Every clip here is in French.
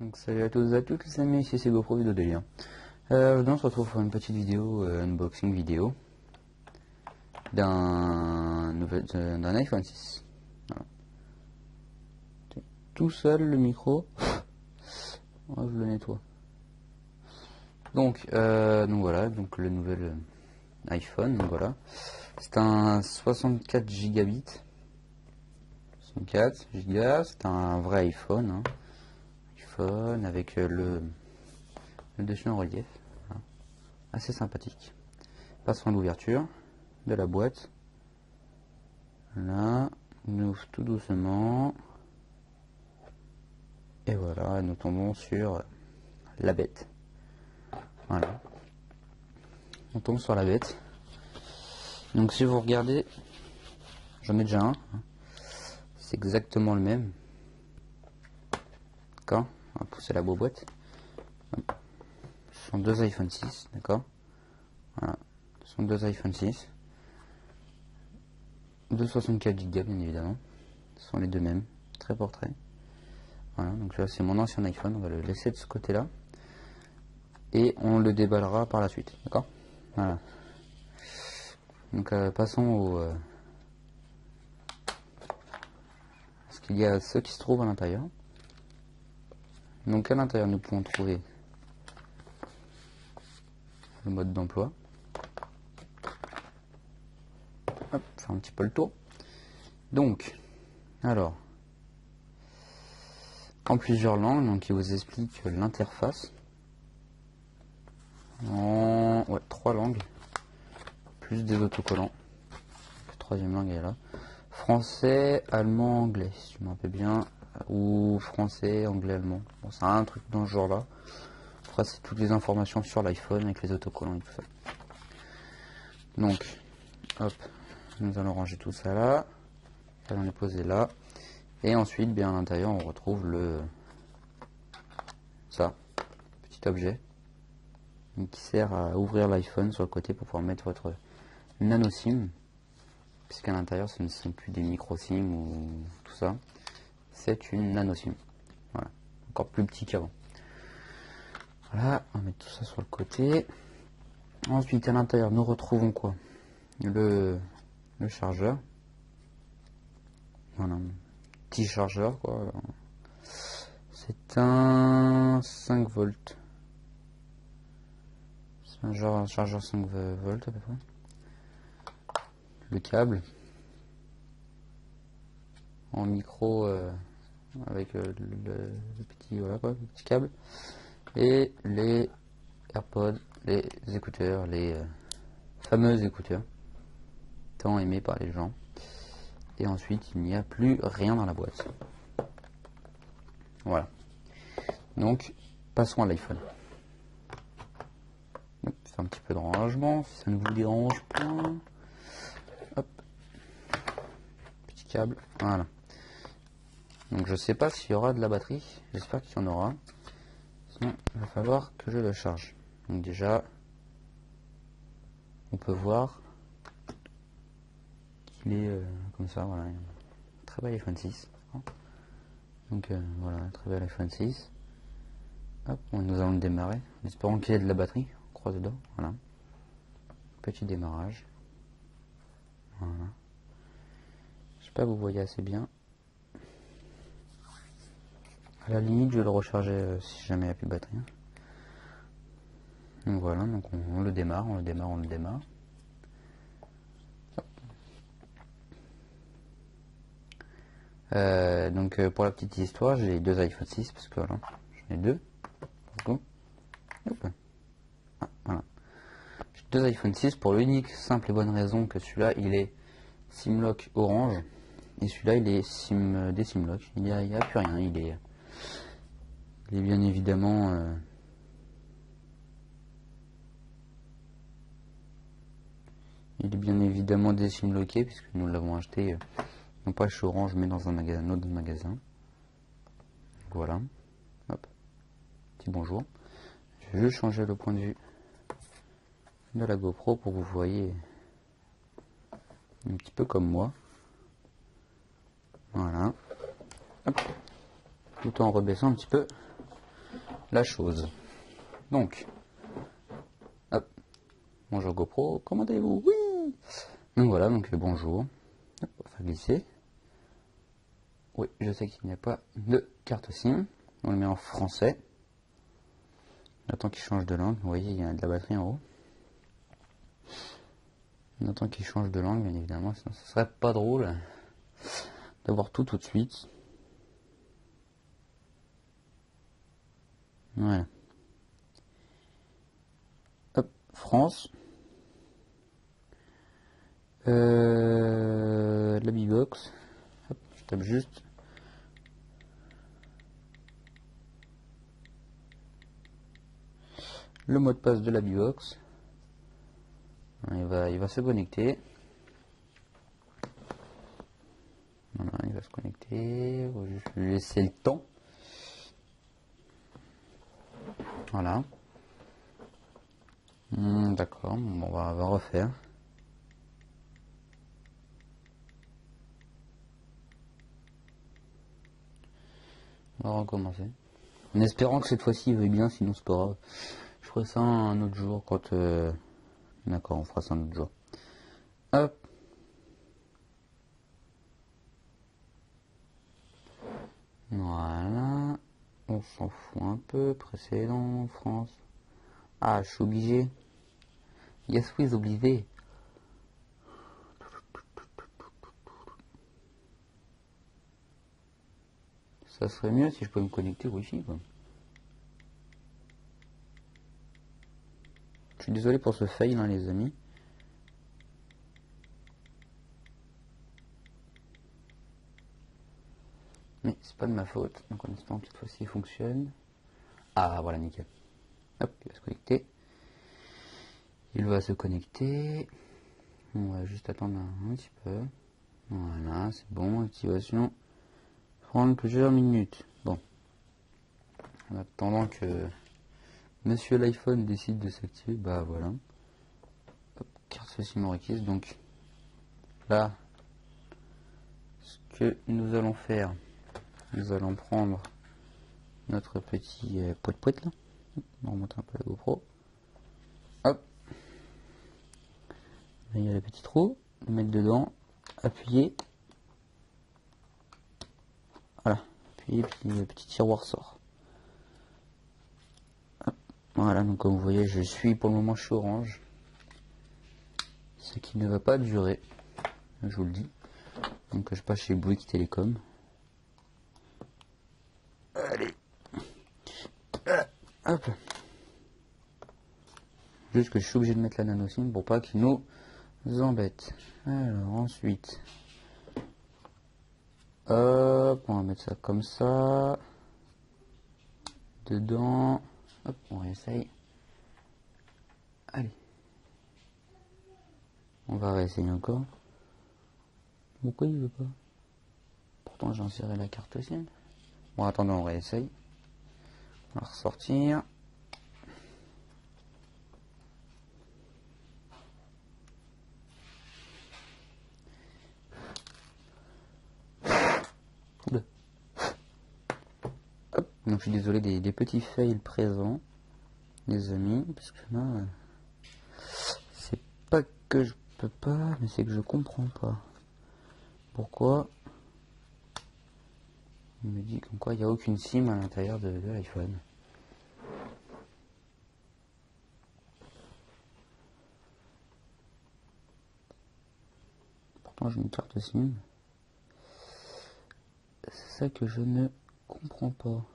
Donc salut à tous et à toutes les amis, ici c'est GoPro Vidéo Délire. Aujourd'hui on se retrouve pour une petite vidéo, unboxing vidéo d'un iPhone 6. Voilà. Tout seul le micro, je le nettoie. Donc voilà, donc le nouvel iPhone, donc voilà. C'est un 64 gigabits. 64 Go, c'est un vrai iPhone. Hein. iPhone avec le dessus en relief. Voilà. Assez sympathique. Passons à l'ouverture de la boîte. Là, on ouvre tout doucement. Et voilà, nous tombons sur la bête. Voilà. On tombe sur la bête. Donc si vous regardez, j'en ai déjà un. C'est exactement le même. D'accord. On va pousser la boîte. Ce sont deux iPhone 6, d'accord. Voilà. Ce sont deux iPhone 6. De 64 Go bien évidemment. Ce sont les deux mêmes. Très portrait. Voilà, donc là c'est mon ancien iPhone. On va le laisser de ce côté-là. Et on le déballera par la suite. D'accord. Voilà. Donc passons au ce qu'il y a, ce qui se trouve à l'intérieur. Donc à l'intérieur nous pouvons trouver le mode d'emploi. Hop, faire un petit peu le tour. Donc, alors, en plusieurs langues, donc il vous explique l'interface. En trois langues, plus des autocollants. La troisième langue est là. Français, allemand, anglais, si je me rappelle bien. Ou français, anglais, allemand. Bon, c'est un truc dans ce genre-là. Après, c'est toutes les informations sur l'iPhone avec les autocollants et tout ça. Donc, hop, nous allons ranger tout ça là. On les poser là. Et ensuite, bien à l'intérieur, on retrouve ça, petit objet qui sert à ouvrir l'iPhone sur le côté pour pouvoir mettre votre nano SIM, puisqu'à l'intérieur, ce ne sont plus des micro SIM ou tout ça. C'est une nano SIM. Voilà, encore plus petit qu'avant. Voilà, on va mettre tout ça sur le côté. Ensuite, à l'intérieur, nous retrouvons quoi? Le chargeur. Voilà, petit chargeur quoi. C'est un 5 volts. C'est un genre un chargeur 5 volts à peu près. Le câble en micro avec le petit voilà quoi, le petit câble et les AirPods, les écouteurs, les fameux écouteurs tant aimés par les gens. Et ensuite il n'y a plus rien dans la boîte. Voilà. Donc passons à l'iPhone. C'est un petit peu de rangement si ça ne vous dérange pas. Hop. Petit câble. Voilà. Donc je sais pas s'il y aura de la batterie. J'espère qu'il y en aura. Sinon il va falloir que je le charge. Donc déjà on peut voir qu'il est comme ça. Voilà. Très bel iPhone 6. Donc voilà, très bel iPhone 6. Hop, nous allons le démarrer. En espérant qu'il y ait de la batterie. On croise dedans. Voilà. Petit démarrage. Voilà. Je sais pas, vous voyez assez bien. À la limite, je vais le recharger si jamais il n'y a plus de batterie. Donc voilà, donc on le démarre, on le démarre, on le démarre. Donc pour la petite histoire, j'ai deux iPhone 6 parce que voilà, j'en ai deux. Ah, voilà. J'ai deux iPhone 6 pour l'unique simple et bonne raison que celui-là il est SIM-lock orange et celui-là il est des SIM-lock. Il n'y a plus rien, il est bien évidemment des SIM-lockés puisque nous l'avons acheté non pas chez Orange mais dans un magasin, un autre magasin. Voilà. Hop. Petit bonjour. Je vais juste changer le point de vue de la GoPro pour que vous voyez un petit peu comme moi. Voilà. Hop. Tout en rebaissant un petit peu la chose. Donc, hop, bonjour GoPro, comment allez-vous? Oui. Donc voilà, donc bonjour. Hop, on va faire glisser. Oui, je sais qu'il n'y a pas de carte SIM. On le met en français. On attend qu'il change de langue. Vous voyez, il y a de la batterie en haut. On attend qu'il change de langue, bien évidemment, sinon ce serait pas drôle d'avoir tout de suite. Voilà. Hop, France. La B-Box. Hop, je tape juste. Le mot de passe de la B-Box. Il va se connecter. Voilà, il va se connecter. Je vais juste lui laisser le temps. Voilà. D'accord, bon, on va refaire. On va recommencer. En espérant que cette fois-ci il veuille bien, sinon c'est pas grave. Je ferai ça un autre jour quand... D'accord, on fera ça un autre jour. Hop. Voilà. On s'en fout un peu. Précédent, France. Ah, je suis obligé. Yes, oui, obligé. Ça serait mieux si je pouvais me connecter au Wi-Fi, quoi. Je suis désolé pour ce fail, hein, les amis. Mais c'est pas de ma faute. Donc en espérant que cette fois-ci il fonctionne. Ah, voilà, nickel. Hop, il va se connecter. Il va se connecter. On va juste attendre un petit peu. Voilà, c'est bon. Activation. Prendre plusieurs minutes. Bon. En attendant que Monsieur l'iPhone décide de s'activer, bah voilà. Hop, carte SIM requise. Donc là, ce que nous allons faire, nous allons prendre notre petit poète là. On remonte un peu la GoPro. Hop. Là, il y a le petit trou. Le mettre dedans. Appuyer. Voilà. Appuyer, puis le petit tiroir sort. Hop. Voilà, donc comme vous voyez, je suis pour le moment chez Orange. Ce qui ne va pas durer. Je vous le dis. Donc je passe chez Bouygues Télécom. Allez. Hop. Juste que je suis obligé de mettre la nano SIM pour pas qu'il nous embête. Alors ensuite. Hop, on va mettre ça comme ça. Dedans. Hop, on réessaye. Allez. On va réessayer encore. Pourquoi il veut pas? Pourtant j'ai inséré la carte SIM. Bon, attendez, on réessaye. On va ressortir. Oula. Hop. Donc je suis désolé des petits fails présents, les amis, parce que là, c'est pas que je peux pas, mais c'est que je comprends pas. Pourquoi il me dit comme quoi il n'y a aucune SIM à l'intérieur de l'iPhone. Pourtant j'ai une carte SIM. C'est ça que je ne comprends pas.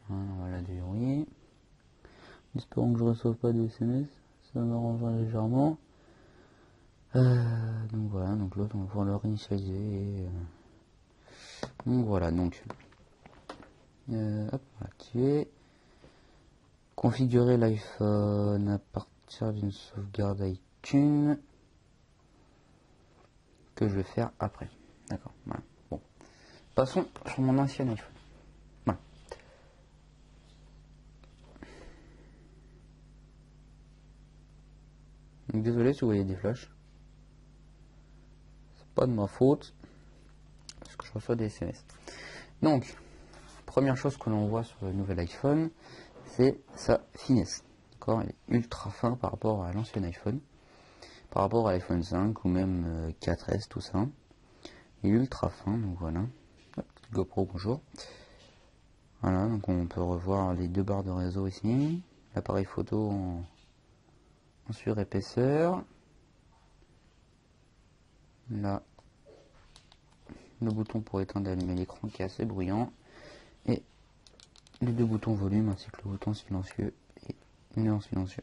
Voilà, on va la déverrouiller. Espérons que je ne reçoive pas de SMS. Ça m'arrangera légèrement. Donc voilà, donc l'autre on va pouvoir le réinitialiser. Donc voilà, donc hop, on va activer. Configurer l'iPhone à partir d'une sauvegarde iTunes que je vais faire après. D'accord, voilà. Bon. Passons sur mon ancien iPhone. Voilà. Donc, désolé si vous voyez des flashs. pas de ma faute, parce que je reçois des SMS. Donc, première chose que l'on voit sur le nouvel iPhone, c'est sa finesse. D'accord, il est ultra fin par rapport à l'ancien iPhone, par rapport à l'iPhone 5 ou même 4S, tout ça. Il est ultra fin, donc voilà. Hop, GoPro, bonjour. Voilà, donc on peut revoir les deux barres de réseau ici, l'appareil photo en surépaisseur. Là, le bouton pour éteindre et allumer l'écran qui est assez bruyant. Et les deux boutons volume ainsi que le bouton silencieux et non silencieux.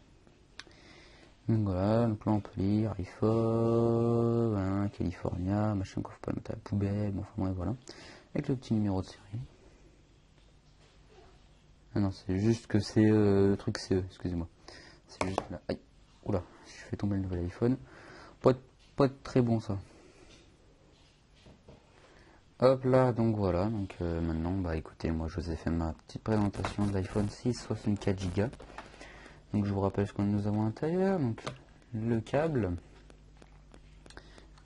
Donc voilà, donc là on peut lire iPhone, voilà, California, machin qu'on faut pas mettre à la poubelle, bon, enfin bref, voilà. Avec le petit numéro de série. Ah non, c'est juste que c'est le truc CE, excusez-moi. C'est juste là. Aïe, oula, je fais tomber le nouvel iPhone. Pas très bon ça. Hop là, donc voilà, donc maintenant, bah écoutez, moi je vous ai fait ma petite présentation de l'iPhone 6 64 Go. Donc je vous rappelle ce que nous avons à l'intérieur, donc le câble,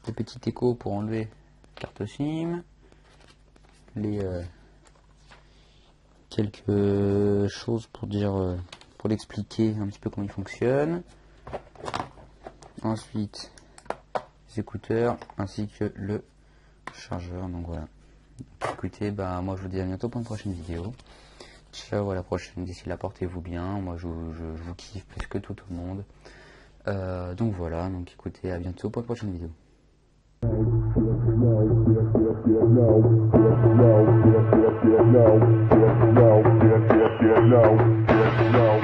le petit écho pour enlever carte SIM, les quelques choses pour dire, pour l'expliquer un petit peu comment il fonctionne. Ensuite, les écouteurs ainsi que le chargeur. Donc voilà. Donc, écoutez, bah moi je vous dis à bientôt pour une prochaine vidéo. Ciao, à la prochaine. D'ici là, portez-vous bien. Moi je vous kiffe plus que tout le monde. Donc voilà. Donc écoutez, à bientôt pour une prochaine vidéo. No.